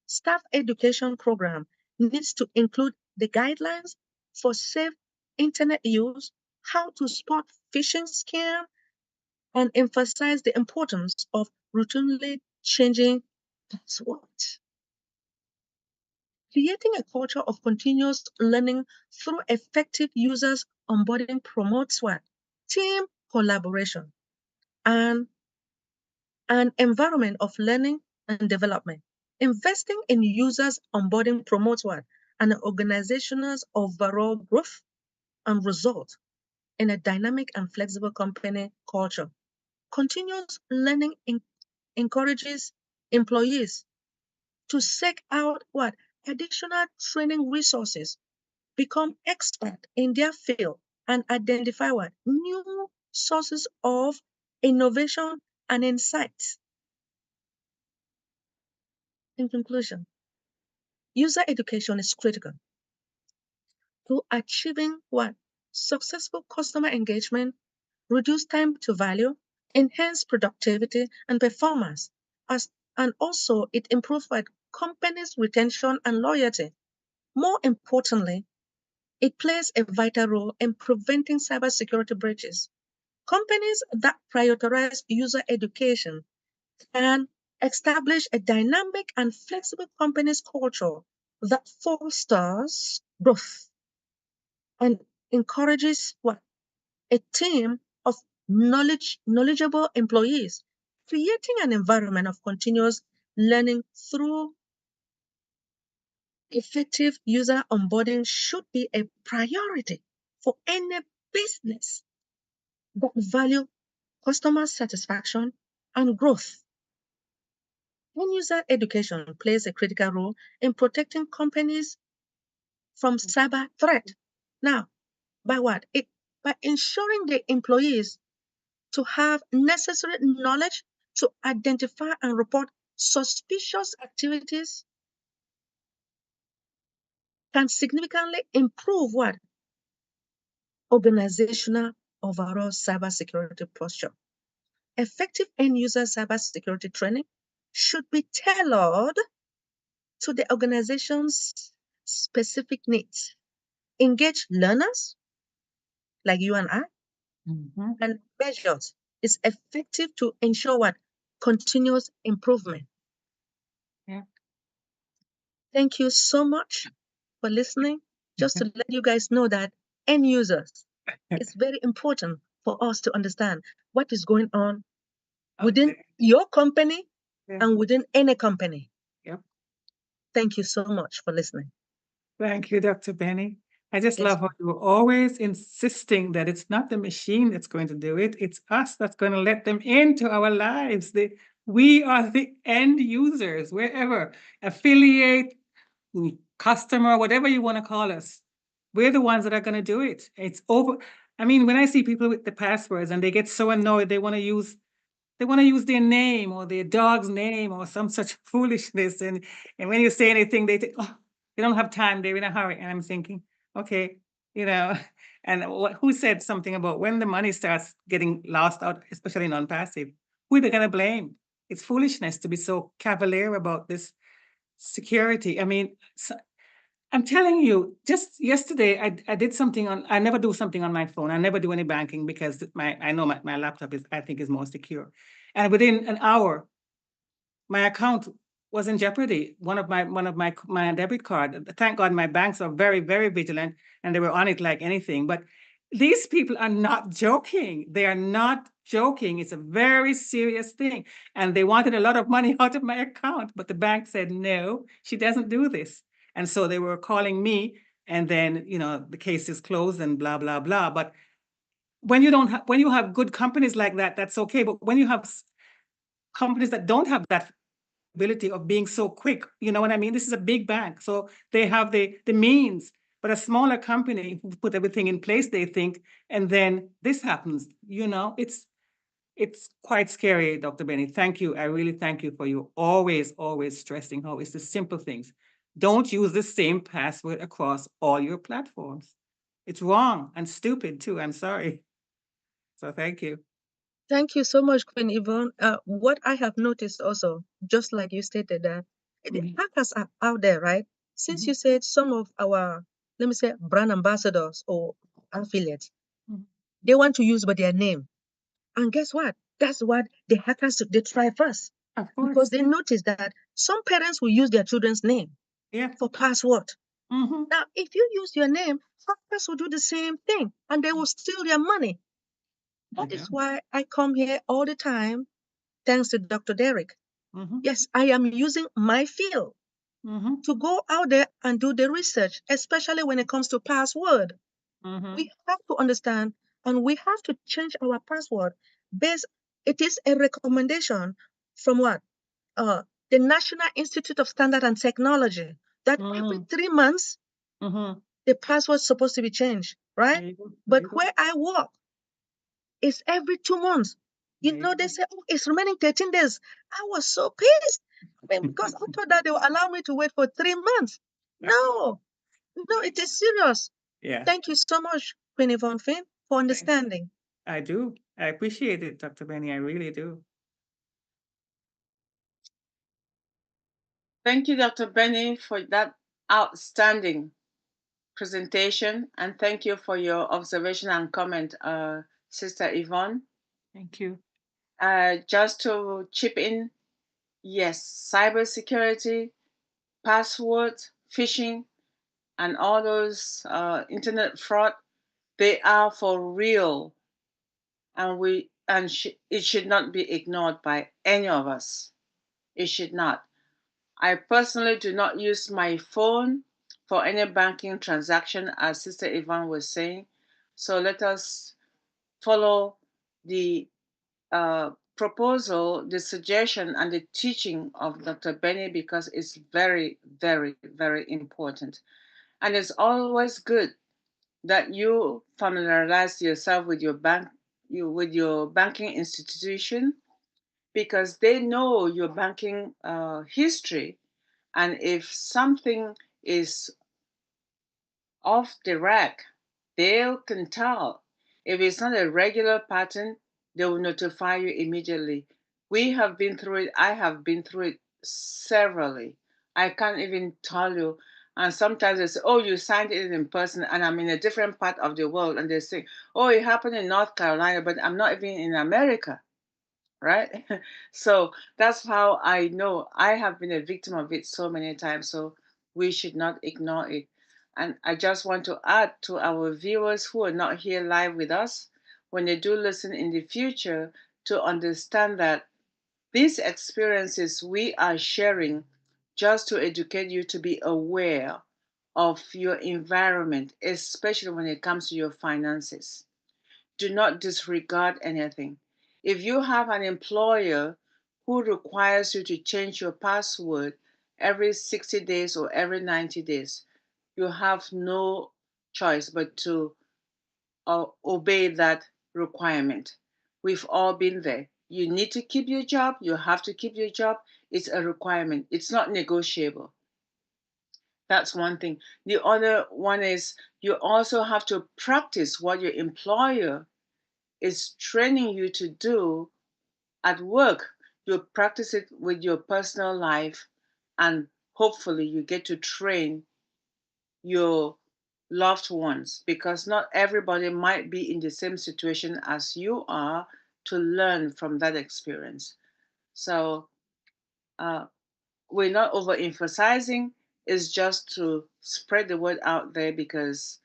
Staff education program needs to include the guidelines for safe internet use, how to spot phishing scam, and emphasize the importance of routinely changing passwords. Creating a culture of continuous learning through effective users onboarding promotes what? Team collaboration and an environment of learning and development. Investing in users onboarding promotes what? An organization's overall growth and result in a dynamic and flexible company culture. Continuous learning encourages employees to seek out what? Additional training resources, become expert in their field, and identify what? New sources of innovation and insights. In conclusion, user education is critical to achieving what? Successful customer engagement, reduce time to value, enhance productivity and performance, and also it improves what? Companies' retention and loyalty. More importantly, it plays a vital role in preventing cybersecurity breaches. Companies that prioritize user education can establish a dynamic and flexible company's culture that fosters growth and encourages what? A team of knowledgeable employees, creating an environment of continuous learning through effective user onboarding should be a priority for any business that value customer satisfaction and growth. End user education plays a critical role in protecting companies from cyber threat. Now, by what? By ensuring the employees to have necessary knowledge to identify and report suspicious activities can significantly improve what? Organizational overall cybersecurity posture. Effective end user cybersecurity training should be tailored to the organization's specific needs. Engage learners like you and I, and measures is effective to ensure what? Continuous improvement.
Yeah.
Thank you so much for listening. Just to let you guys know that end users, it's very important for us to understand what is going on within your company and within any company.
Yep.
Thank you so much for listening.
Thank you, Dr. Benny. I just
Yes.
love how you were always insisting that it's not the machine that's going to do it, it's us that's going to let them into our lives. We are the end users, wherever, affiliate, customer, whatever you want to call us. We're the ones that are going to do it. It's over. I mean, when I see people with the passwords and they get so annoyed, they want to use their name or their dog's name or some such foolishness. And when you say anything, they think, oh, they don't have time, they're in a hurry. And I'm thinking, okay, and who said something about when the money starts getting lost out, especially non-passive, who are they going to blame? It's foolishness to be so cavalier about this security. I mean, I'm telling you, just yesterday, I did something I never do something on my phone. I never do any banking because I know my laptop I think is more secure. And within an hour, my account was in jeopardy. One of my debit card. Thank God my banks are very, very vigilant and they were on it like anything. But these people are not joking. They are not joking. It's a very serious thing. And they wanted a lot of money out of my account, but the bank said, no, she doesn't do this. And so they were calling me, and then, the case is closed and blah, blah, blah. But when you have good companies like that, that's okay. But when you have companies that don't have that ability of being so quick, you know what I mean? This is a big bank, so they have the means. But a smaller company who put everything in place, they think, and then this happens. It's quite scary, Dr. Benny. Thank you. I really thank you for you always, always stressing how it's the simple things. Don't use the same password across all your platforms. It's wrong and stupid too. I'm sorry. So thank you.
Thank you so much, Queen Yvonne. What I have noticed also, just like you stated, that the
Mhm.
hackers are out there, right? Since you said some of our, let me say, brand ambassadors or affiliates,
Mhm.
they want to use but their name. And guess what? That's what the hackers, they try first.
Of
Because
course.
they notice that some parents will use their children's name
Yeah.
for password.
Mm-hmm.
Now, if you use your name, hackers will do the same thing and they will steal their money. That is why I come here all the time, thanks to Dr. Derek.
Mm-hmm.
Yes, I am using my field
Mm-hmm.
to go out there and do the research, especially when it comes to password.
Mm-hmm.
We have to understand and we have to change our password based, it is a recommendation from what? The National Institute of Standard and Technology that every 3 months
Mm-hmm.
the password is supposed to be changed, right?
There you go.
But where I work, it's every 2 months.
There you
They
go.
say, oh, it's remaining 13 days. I was so pissed. Because I thought that they will allow me to wait for 3 months. No, no, it is serious.
Yeah.
Thank you so much, Queen Yvonne Finn, for understanding.
I do. I appreciate it, Dr. Benny. I really do.
Thank you, Dr. Benny, for that outstanding presentation. And thank you for your observation and comment, Sister Yvonne.
Thank you.
Just to chip in, yes, cybersecurity, password, phishing, and all those internet fraud, they are for real. And it should not be ignored by any of us. It should not. I personally do not use my phone for any banking transaction, as Sister Yvonne was saying. So let us follow the proposal, the suggestion, and the teaching of Dr. Benny because it's very, very, very important. And it's always good that you familiarize yourself with with your banking institution because they know your banking history, and if something is off the rack, they can tell. If it's not a regular pattern, they will notify you immediately. We have been through it. I have been through it severally. I can't even tell you. And sometimes they say, oh, you signed it in person, and I'm in a different part of the world. And they say, oh, it happened in North Carolina, but I'm not even in America, right? So that's how I know. I have been a victim of it so many times. So we should not ignore it. And I just want to add to our viewers who are not here live with us, when they do listen in the future, to understand that these experiences we are sharing just to educate you to be aware of your environment, especially when it comes to your finances. Do not disregard anything. If you have an employer who requires you to change your password every 60 days or every 90 days, you have no choice but to obey that requirement. We've all been there. You need to keep your job. You have to keep your job. It's a requirement. It's not negotiable. That's one thing. The other one is you also have to practice what your employer is training you to do at work. You practice it with your personal life, and hopefully, you get to train your loved ones because not everybody might be in the same situation as you are to learn from that experience. So, uh, we're not overemphasizing, it's just to spread the word out there because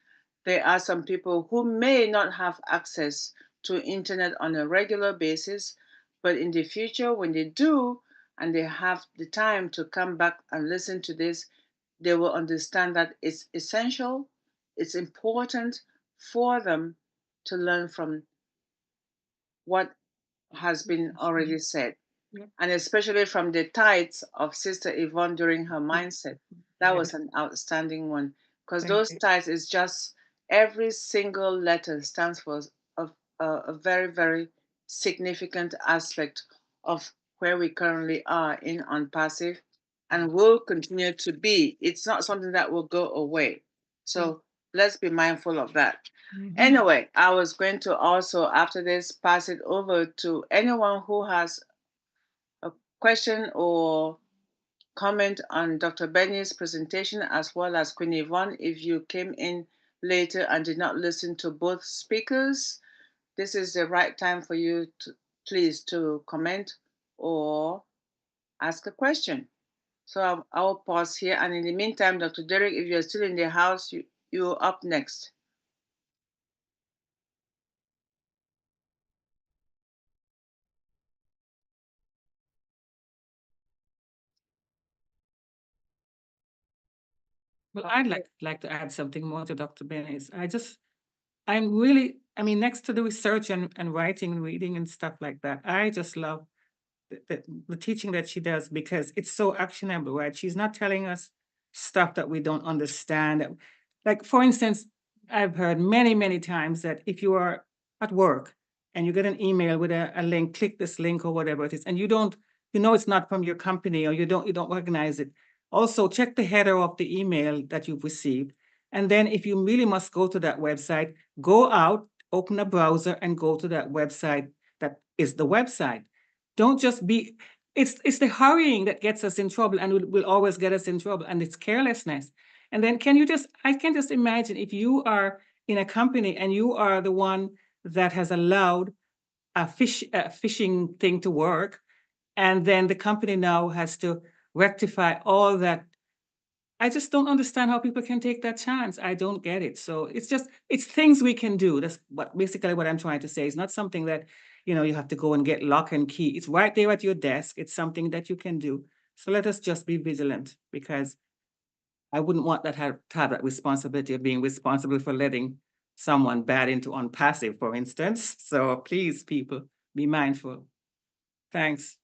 there are some people who may not have access to internet on a regular basis, but in the future, when they do and they have the time to come back and listen to this, they will understand that it's essential, it's important for them to learn from what has been already said.
Yeah.
And especially from the tithes of Sister Yvonne during her mindset. That
Yeah.
was an outstanding one. Because
Thank
those
you.
tithes is just every single letter stands for a very, very significant aspect of where we currently are in on passive and will continue to be. It's not something that will go away. So let's be mindful of that. Anyway, I was going to also, after this, pass it over to anyone who has a question or comment on Dr. Benny's presentation, as well as Queen Yvonne. If you came in later and did not listen to both speakers, this is the right time for you to please to comment or ask a question. So I'll pause here. And in the meantime, Dr. Derek, if you're still in the house, you're up next.
Well, I'd like to add something more to Dr. Benny's. I'm really, I mean, next to the research and writing and reading and stuff like that, I just love the teaching that she does because it's so actionable, right? She's not telling us stuff that we don't understand. Like, for instance, I've heard many, many times that if you are at work and you get an email with a link, click this link or whatever it is, and you don't, you know, it's not from your company or you don't recognize it. Also, check the header of the email that you've received. And then if you really must go to that website, go out, open a browser and go to that website that is the website. Don't just be, it's the hurrying that gets us in trouble and will always get us in trouble, and it's carelessness. And then I can just imagine if you are in a company and you are the one that has allowed a phishing thing to work, and then the company now has to rectify all that. I just don't understand how people can take that chance. I don't get it. So it's things we can do. That's basically what I'm trying to say. It's not something that, you know, you have to go and get lock and key. It's right there at your desk. It's something that you can do. So let us just be vigilant, because I wouldn't want to have that responsibility of being responsible for letting someone bad into on passive, for instance. So please, people, be mindful. Thanks.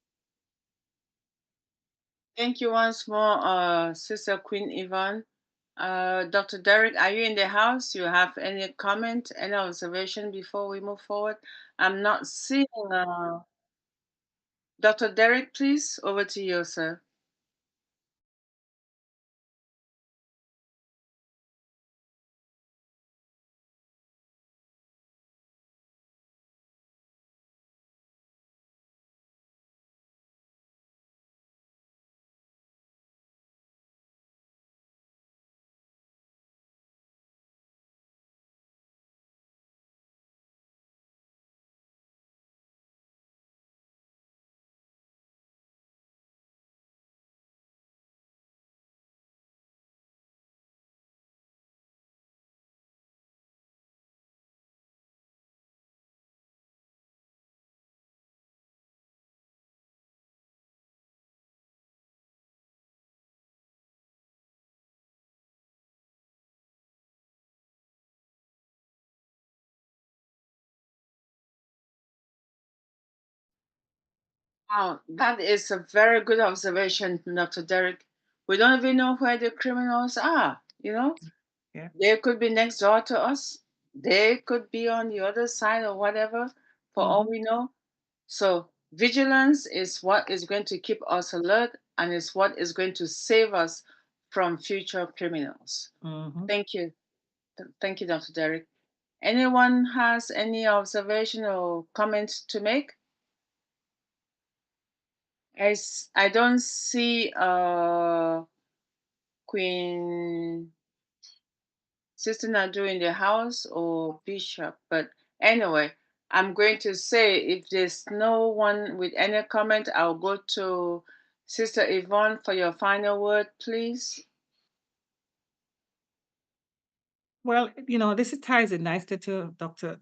Thank you once more, Sister Queen Yvonne. Dr. Derek, are you in the house? You have any comment, any observation before we move forward? I'm not seeing. Dr. Derek, please, over to you, sir. Wow, that is a very good observation, Dr. Derek. We don't even know where the criminals are, you know?
Yeah.
They could be next door to us. They could be on the other side or whatever, for all we know. So vigilance is what is going to keep us alert and is what is going to save us from future criminals. Thank you. Thank you, Dr. Derek. Anyone has any observation or comment to make? I don't see Queen Sister Nadu in the house or Bishop, but anyway, I'm going to say if there's no one with any comment, I'll go to Sister Yvonne for your final word, please.
Well, this ties in nicely to Dr.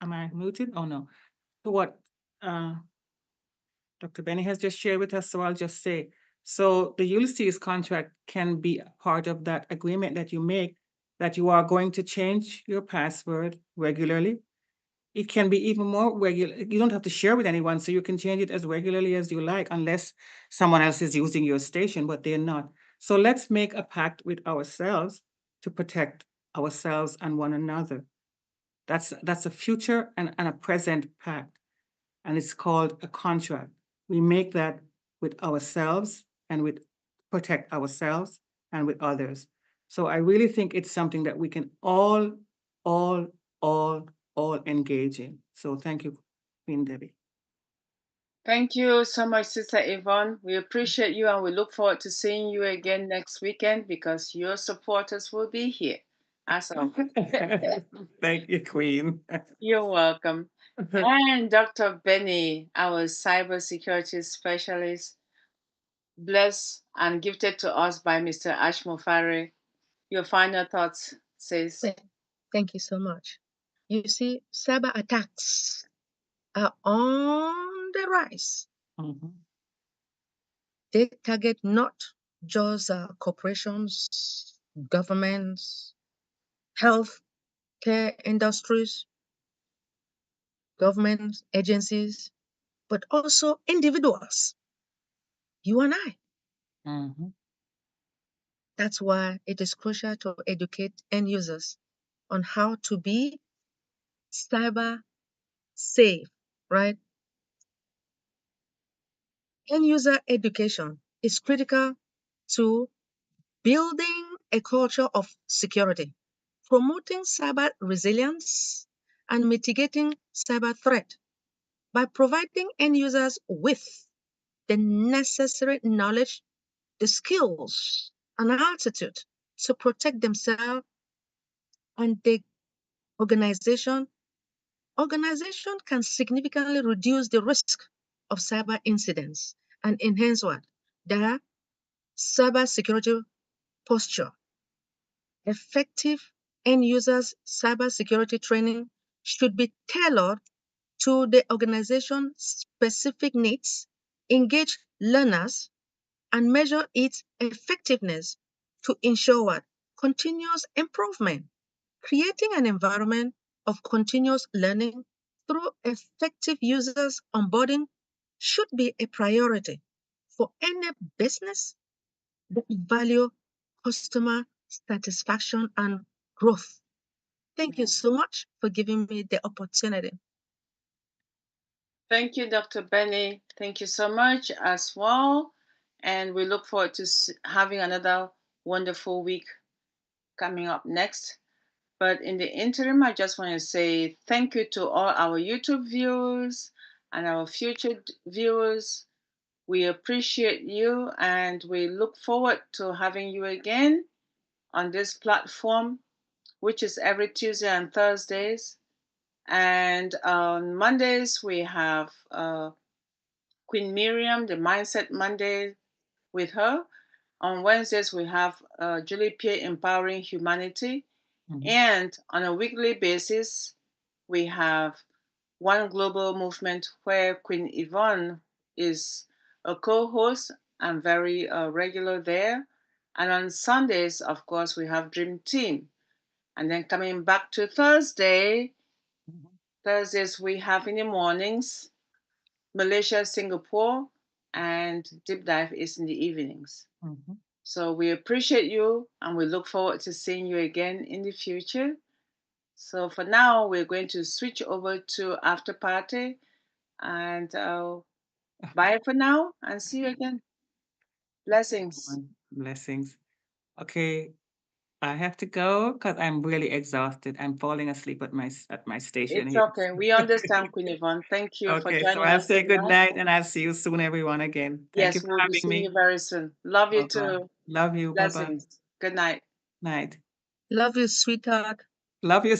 Am I muted? Oh no. To what uh, Dr. Benny has just shared with us. So I'll just say, so the Ulysses contract can be a part of that agreement that you make that you are going to change your password regularly. It can be even more regular. You don't have to share with anyone, so you can change it as regularly as you like, unless someone else is using your station, but they're not. So let's make a pact with ourselves to protect ourselves and one another. That's a future and a present pact, and it's called a contract. We make that with ourselves and with protect ourselves and with others. So I really think it's something that we can all, all, all engage in. So thank you, Queen Debbie.
Thank you so much, Sister Yvonne. We appreciate you and we look forward to seeing you again next weekend because your supporters will be here. As always.
Thank you, Queen.
You're welcome. And Dr. Benny, our cybersecurity specialist, blessed and gifted to us by Mr. Ashmofare. Your final thoughts, sis.
Thank you so much. You see, cyber attacks are on the rise.
Mhm.
They target not just corporations, governments, health care industries, government agencies, but also individuals, you and I.
Mhm.
That's why it is crucial to educate end users on how to be cyber safe, right? End user education is critical to building a culture of security, promoting cyber resilience, and mitigating cyber threat by providing end users with the necessary knowledge, the skills, and attitude to protect themselves and the organization. Organization can significantly reduce the risk of cyber incidents and enhance what? Their cyber security posture. Effective end users cyber security training should be tailored to the organization's specific needs, engage learners, and measure its effectiveness to ensure what? Continuous improvement. Creating an environment of continuous learning through effective users onboarding should be a priority for any business that value customer satisfaction and growth. Thank you so much for giving me the opportunity.
Thank you, Dr. Benny. Thank you so much as well. And we look forward to having another wonderful week coming up next. But in the interim, I just want to say thank you to all our YouTube viewers and our future viewers. We appreciate you and we look forward to having you again on this platform, which is every Tuesday and Thursdays. And on Mondays, we have Queen Miriam, the Mindset Monday with her. On Wednesdays, we have Julie Pierre Empowering Humanity.
Mhm.
And on a weekly basis, we have One Global Movement where Queen Yvonne is a co-host and very regular there. And on Sundays, of course, we have Dream Team. And then coming back to Thursdays we have in the mornings, Malaysia, Singapore, and Deep Dive is in the evenings.
Mhm.
So we appreciate you and we look forward to seeing you again in the future. So for now, we're going to switch over to After Party and bye for now and see you again. Blessings.
Blessings. Okay, I have to go because I'm really exhausted. I'm falling asleep at my station
It's
here.
okay. We understand, Queen Yvonne. Thank you for
Okay, so
joining
I'll
us
say good
tonight.
night and I'll see you soon, everyone, again. Thank you
Yes,
for
we'll be
having
seeing
me.
you very soon. Love you
Bye-bye.
too.
Love you. Bye-bye.
Blessings. Good night.
Night.
Love you, sweetheart.
Love you.